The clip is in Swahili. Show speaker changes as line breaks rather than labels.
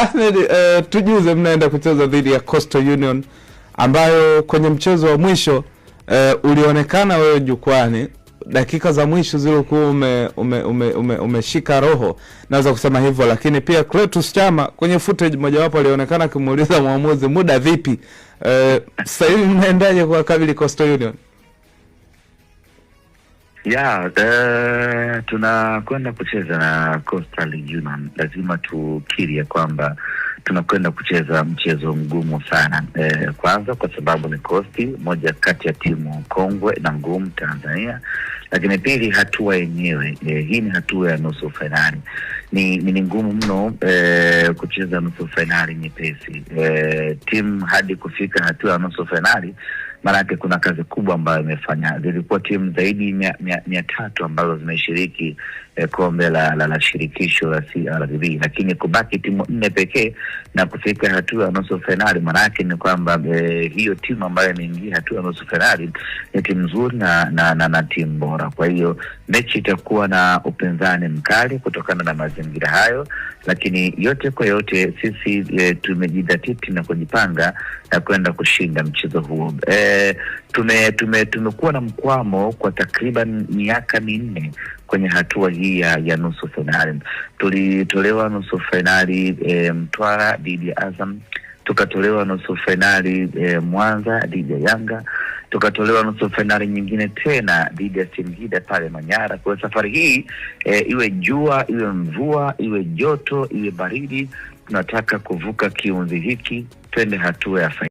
Ahmed, tujuze mnaenda kucheza dhidi ya Coastal Union ambayo kwenye mchezo wa mwisho ulionekana wewe jukwani, dakika za mwisho zilikuwa umeshika roho, naweza kusema hivyo, lakini pia Clatous Chama kwenye footage mojawapo alionekana kumuuliza mwamuzi muda vipi. Sasa hivi mnaendaje kwa kabili Coastal Union?
Tunakwenda kucheza na Coastal Union. Lazima tukiri ya kwamba tunakwenda kucheza mchezo mgumu sana. Kwanza kwa sababu ni Coastal, moja kati ya timu kongwe na ngumu Tanzania. Lakini pili, hatua yenyewe, hii ni hatua ya nusu finali. Ni ngumu mno kucheza nusu finali nyepesi. Timu hadi kufika hatua ya nusu finali, maana yake kuna kazi kubwa ambayo imefanya. Zilikuwa timu zaidi 300 ambazo zimeshiriki kombe la shirikisho la CRDB, lakini kubaki timu 4 pekee na kufika hatua ya nusu finali, maana yake ni kwamba hiyo timu ambayo imeingia hatua ya nusu finali ni timu nzuri na timu bora. Kwa hiyo mechi itakuwa na upinzani mkali kutokana na mazingira hayo, lakini yote kwa yote sisi tumejidhatiti na kujipanga na kwenda kushinda mchezo huo. Tumekuwa na mkwamo kwa takriban miaka 4 kwenye hatua hii ya nusu finali. Tulitolewa nusu finali Mtwara dhidi ya Azam, tukatolewa nusu finali Mwanza dhidi ya Yanga, tukatolewa nusu finali nyingine tena dhidi ya Singida pale Manyara. Kwa safari hii iwe jua, iwe mvua, iwe joto, iwe baridi, tunataka kuvuka kiunzi hiki, twende hatua ya finali.